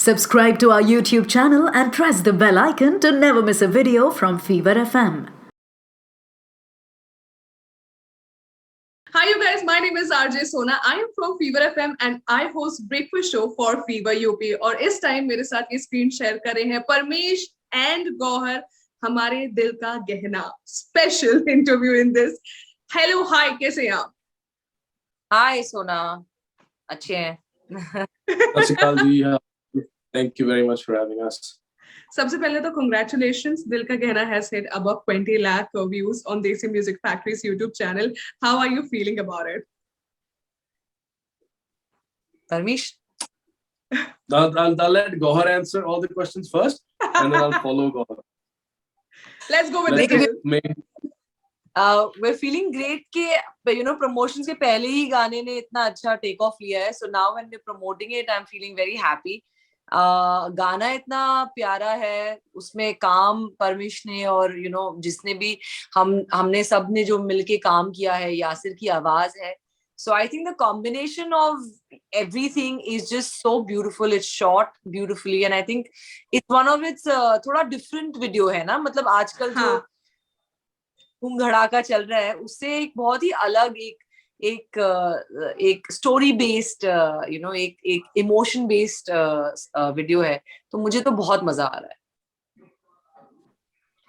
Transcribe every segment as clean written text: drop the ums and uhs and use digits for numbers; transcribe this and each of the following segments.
Subscribe to our YouTube channel and press the bell icon to never miss a video from Fever FM. Hi you guys, my name is RJ Sona. I am from Fever FM and I host breakfast show for Fever UP. और इस time मेरे साथ ये screen share कर रहे हैं Paramesh and Gauhar, हमारे दिल का गहना special interview in this. Hello hi, कैसे हैं आप? हाय सोना, अच्छे हैं. Asikaal ji, thank you very much for having us. सबसे पहले तो congratulations, दिल का गहना has hit above 20 lakh views on Desi Music Factory's YouTube channel. How are you feeling about it? Parmish, I'll let Gauhar answer all the questions first, and then I'll follow Gauhar. Let's go with it. we're feeling great कि promotions के पहले ही गाने ने इतना अच्छा take off लिया है. So now when we're promoting it, I'm feeling very happy. गाना इतना प्यारा है, उसमें काम परमिश ने और जिसने भी हमने सब ने जो मिलके काम किया है, यासिर की आवाज है. So I think the combination of everything is just so beautiful. It's shot beautifully and I think it's one of its थोड़ा different video है ना, मतलब आजकल जो धूम धड़ाका चल रहा है उससे एक बहुत ही अलग एक स्टोरी बेस्ड एक इमोशन बेस्ड वीडियो है. तो मुझे तो बहुत मजा आ रहा है.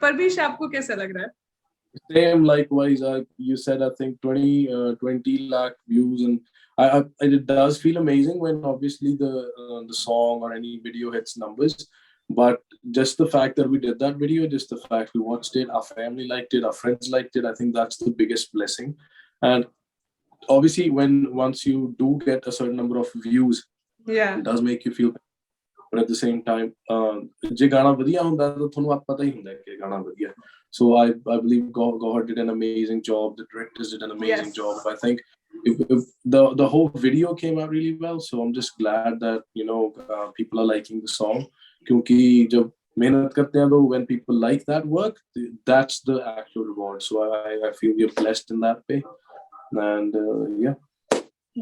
परमीश, आपको कैसा लग रहा है? Same, likewise. You said I think 20 lakh views, and it does feel amazing when obviously the song or any video hits numbers. But just the fact that we did that video, just the fact we watched it, our family liked it, our friends liked it, I think that's the biggest blessing. And obviously once you do get a certain number of views, it does make you feel, but at the same time je gana vadiya hunda to thonu aap pata hi hunda ke gana vadiya. So I believe Gauhar did an amazing job, the directors did an amazing job. I think if the whole video came out really well, so I'm just glad that people are liking the song, kyunki jab mehnat karte hain to when people like that work, that's the actual reward. So I feel we're blessed in that way. And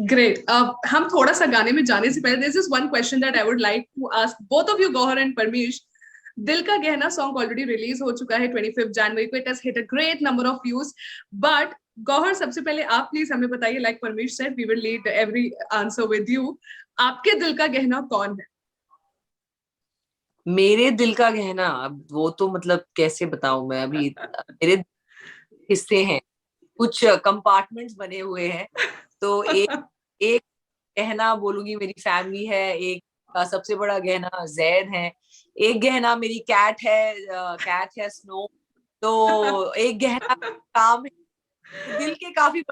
Great. हम थोड़ा सा गाने में जाने से पहले there's just one question that I would like to ask both of you, Gauhar and Parmish. दिल का गहना song already release हो चुका है 25th January को. It has hit a great number of views. But Gauhar, सबसे पहले आप प्लीज हमें बताइए, like Parmish said, we will lead every answer with you. आपके दिल का गहना कौन है? मेरे दिल का गहना, अब वो तो मतलब कैसे बताऊं मैं. अभी मेरे हिस्से हैं, कुछ कंपार्टमेंट्स बने हुए हैं. तो एक गहना बोलूंगी मेरी फैमिली है, एक सबसे बड़ा गहना जैद है, एक गहना मेरी कैट है स्नो, तो एक गहना काम है. दिल के काफी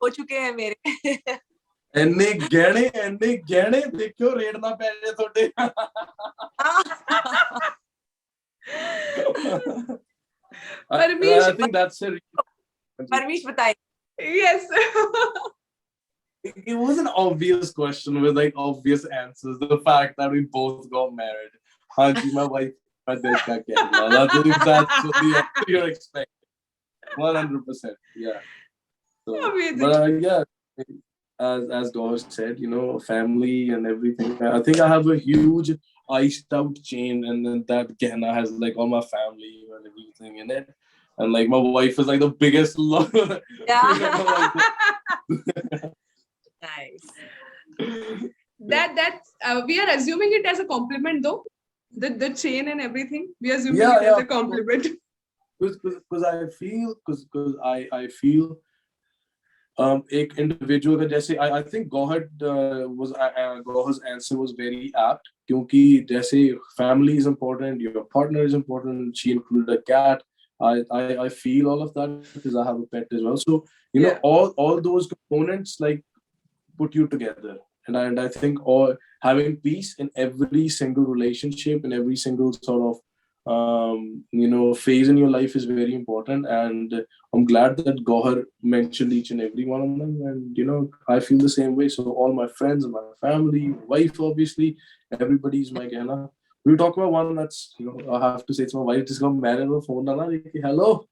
हो चुके हैं मेरे. एने गहने देखो रेड ना पै जाए थोड़े. I think that's it. Parmish, बताइए. Yes. It was an obvious question with like obvious answers. The fact that we both got married. Hanji, my wife, my dil ka gehna. That's what you're expecting. 100%. Yeah. So, but yeah, as Gauhar said, family and everything. I think I have a huge iced out chain, and then that gehna has like all my family and everything in it. And like my wife is like the biggest love. Yeah. Nice. That's we are assuming it as a compliment though. The chain and everything. We are assuming it as a compliment. Because I feel एक individual का जैसे I think Gauhar's answer was very apt, क्योंकि जैसे family is important, your partner is important. She included a cat. I feel all of that because I have a pet as well. So all those components like put you together, and I think having peace in every single relationship, in every single sort of phase in your life is very important. And I'm glad that Gauhar mentioned each and every one of them, and I feel the same way. So all my friends, my family, wife, obviously, everybody's my Gehna. We'll talk about one that's I have to say it's my wife just got married on the phone. Hello.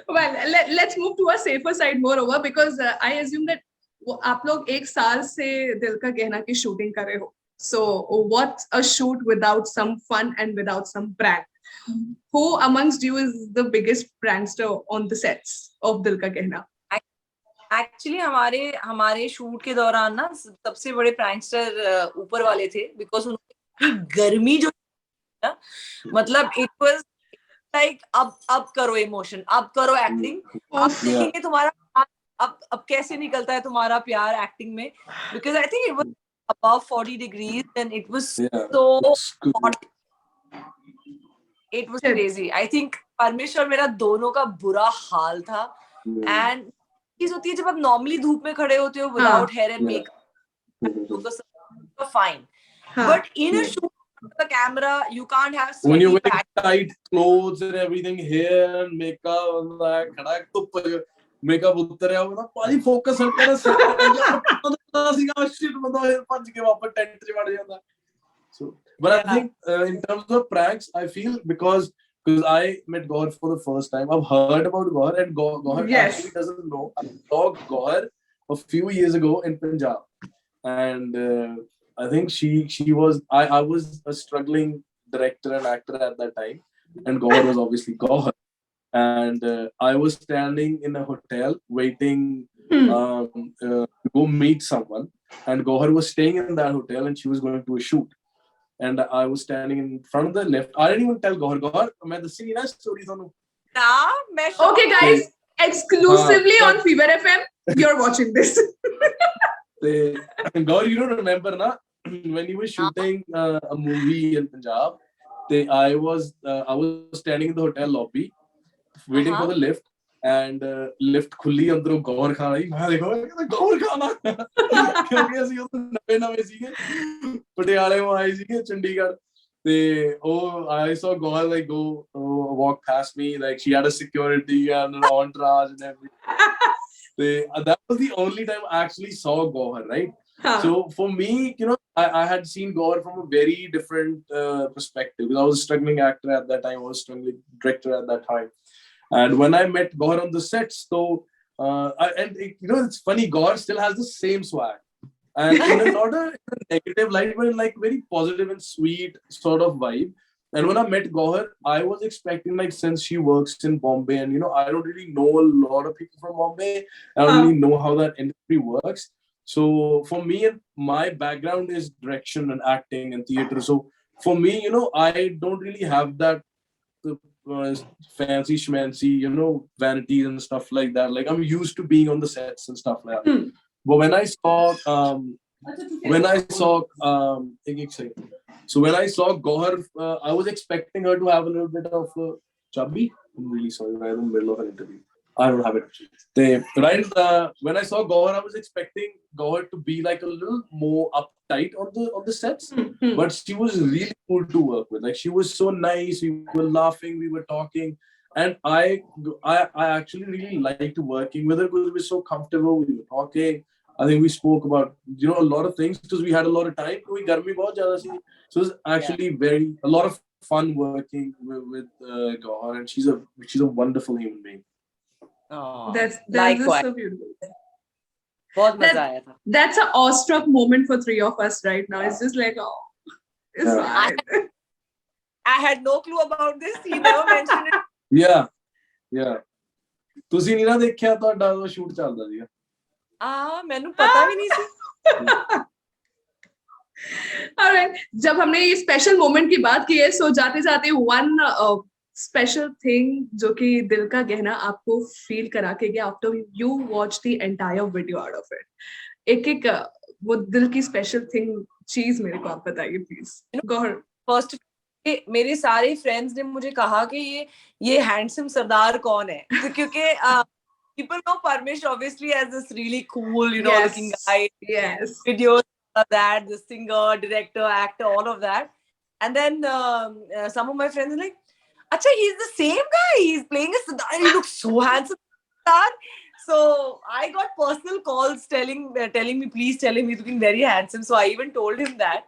Well, let's move to a safer side moreover, because I assume that वो आप लोग एक साल से दिल का गहना की शूटिंग कर रहे हो. So what's a shoot without some fun and without some prank? Who amongst you is the biggest prankster on the sets of Dil Ka Gehna? Actually हमारे शूट के दौरान ना सबसे बड़े प्रैंकस्टर ऊपर वाले थे, बिकॉज उनकी गर्मी जो ना, मतलब इट वाज लाइक अब करो इमोशन, अब करो एक्टिंग, अब देखेंगे तुम्हारा अब कैसे निकलता है तुम्हारा प्यार एक्टिंग में, because I think it was above 40 degrees and it was so hot. It was crazy. I think Paramesh और मेरा दोनों का बुरा हाल था. And चीज होती है जब आप नॉर्मली धूप में खड़े होते हो without hair and makeup, fine, but in a shoot the camera you can't have when you're sweaty wearing tight clothes and everything, hair and makeup, like खड़ा तो मेकअप उतरे हो ना, पाजी फोकस हट कर सेट करना सीगा, शिट मतलब पंच के वापस टेंट से बढ़ जाता. So but I think in terms of pranks, I feel because I met Gauhar for the first time. I've heard about Gauhar, and Gauhar actually doesn't know. I saw Gauhar a few years ago in Punjab, and I think she was I was a struggling director and actor at that time, and Gauhar was obviously Gauhar, and I was standing in a hotel waiting to go meet someone, and Gauhar was staying in that hotel, and she was going to a shoot. And I was standing in front of the lift. I didn't even tell Gauhar, मैं दसी नहीं ना stories onu. Okay, guys, exclusively on Fever FM, you're watching this. Gauhar, you don't remember na? When you were shooting a movie in Punjab, I was standing in the hotel lobby, waiting for the lift, and lift खुली अंदरों गौर खान आई. मैं देखो गौर खाना क्योंकि ਅਸੀਂ ਉਹ ਨਵੇਂ ਸੀਗੇ, ਪਟਿਆਲੇ ਤੋਂ ਆਏ ਸੀਗੇ ਚੰਡੀਗੜ੍ਹ, ਤੇ ਉਹ I saw Gauhar like go walk past me, like she had a security and an entourage and everything. That was the only time I actually saw Gauhar, right? So for me, you know, I had seen Gauhar from a very different perspective, because I was a struggling actor at that time, I was a struggling director at that time. And when I met Gauhar on the sets, so you know, it's funny, Gauhar still has the same swag, and not a negative light, but in like very positive and sweet sort of vibe. And when I met Gauhar, I was expecting, like, since she works in Bombay, and you know, I don't really know a lot of people from Bombay, I don't really know how that industry works. So for me, my background is direction and acting and theater. So for me, you know, I don't really have that fancy schmancy, you know, vanities and stuff like that. Like, I'm used to being on the sets and stuff like that. But when I saw so when I saw Gauhar, I was expecting her to have a little bit of chubby. I'm really sorry, right in the middle of an interview. I don't have it. When I saw Gauhar, I was expecting Gauhar to be like a little more uptight on the sets, but she was really cool to work with. Like, she was so nice. We were laughing, we were talking, and I actually really liked working with her because we were so comfortable. We were talking. I think we spoke about, you know, a lot of things because we had a lot of time. So it was actually a lot of fun working with Gauhar, and she's a wonderful human being. Oh, that's so beautiful. बहुत मजा आया था. That's an awestruck moment for three of us right now. It's just like, oh, it's fine. I had no clue about this. He never mentioned it. Yeah. ਤੁਸੀਂ ਨਹੀਂ ਨਾ ਦੇਖਿਆ, ਤੁਹਾਡਾ ਉਹ ਸ਼ੂਟ ਚੱਲਦਾ ਸੀਗਾ. ਮੈਨੂੰ ਪਤਾ ਵੀ ਨਹੀਂ ਸੀ. Alright, जब हमने ये स्पेशल मोमेंट की बात की है, सो जाते जाते वन स्पेशल थिंग जो कि दिल का गहना आपको फील करा के गया after you watch the entire video out of it, एक वो दिल की स्पेशल थिंग चीज मेरे को आप बताइए प्लीज. गौहर, फर्स्ट मेरे सारे फ्रेंड्स ने मुझे कहा कि ये हैंडसम सरदार कौन है, क्योंकि people know Parmish obviously as this really cool, you know, looking guy. Yes. Videos that, the singer, director, actor, all of that. And then some of my friends are like, "Acha, he's the same guy. He's playing a Sardar. He looks so handsome." So I got personal calls telling me, please tell him he's looking very handsome. So I even told him that.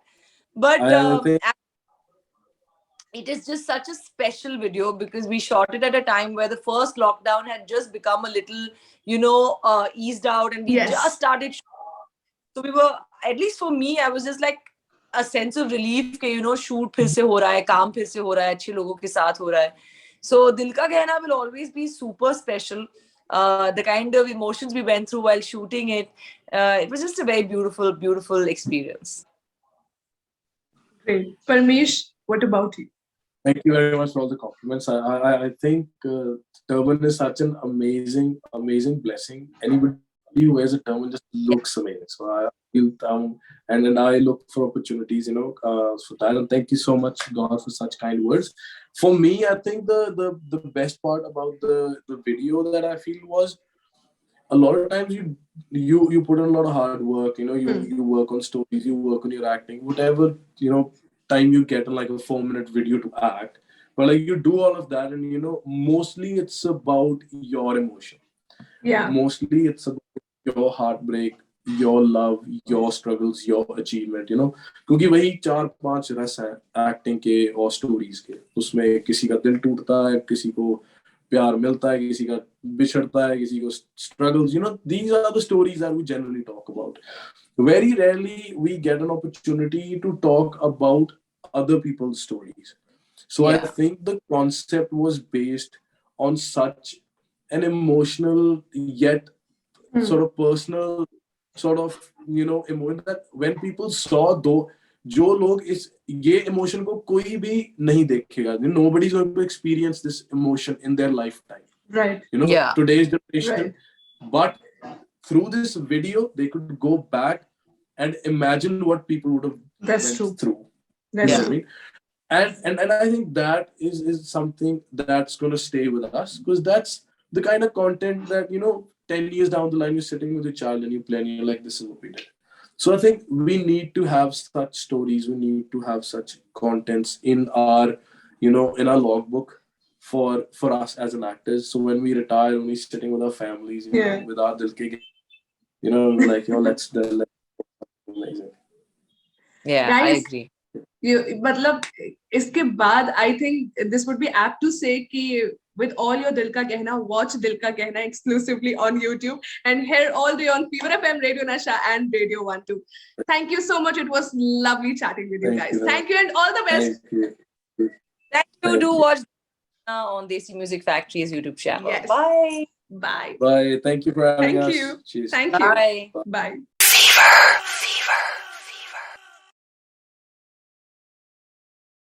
But it is just such a special video because we shot it at a time where the first lockdown had just become a little, you know, eased out, and we just started shooting So we were, at least for me, I was just like a sense of relief कि shoot फिर से हो रहा है, काम फिर से हो रहा है, अच्छे लोगों के साथ हो रहा है. So Dil Ka Gehna will always be super special. The kind of emotions we went through while shooting it, it was just a very beautiful, beautiful experience. Great. Parmish, what about you? Thank you very much for all the compliments. I think turban is such an amazing, amazing blessing. Anybody who wears a turban just looks amazing. So I feel and then I look for opportunities, for that. And thank you so much, God, for such kind words. For me, I think the best part about the video that I feel was a lot of times you put in a lot of hard work. You work on stories, you work on your acting, whatever time you get in like a 4-minute video to act, but like you do all of that, and mostly it's about your emotion. Yeah. Mostly it's about your heartbreak, your love, your struggles, your achievement. क्योंकि वही 4-5 रस हैं acting के और stories के. उसमें किसी का दिल टूटता है, किसी को प्यार मिलता है, किसी का बिछड़ता है, किसी को struggles. These are the stories that we generally talk about. Very rarely we get an opportunity to talk about other people's stories. So I think the concept was based on such an emotional yet sort of personal sort of emotion that when people saw, though जो लोग इस ये emotion को कोई भी नहीं देखेगा, nobody is going to experience this emotion in their lifetime, right? Today's generation, right. But through this video they could go back and imagine what people would have went through. That's true. What I mean? And I think that is something that's going to stay with us, because that's the kind of content that 10 years down the line you're sitting with your child and you play and you're like, this is what we did. So I think we need to have such stories, we need to have such contents in our in our logbook for us as an actors. So when we retire, when we're sitting with our families, with our dil ke, like let's amazing. Yeah, guys, I agree. मतलब इसके बाद I think this would be apt to say कि with all your Dil Ka Gehna, watch Dil Ka Gehna exclusively on YouTube and hear all day on Fever FM, Radio Nasha and Radio 1-2. Thank you so much. It was lovely chatting with you guys. Thank you and all the best. Thank you. Do watch on Desi Music Factory's YouTube channel. Yes. Bye. Bye. Bye. Thank you for having us. Thank you. Cheers. Thank you. Bye. Bye. Fever.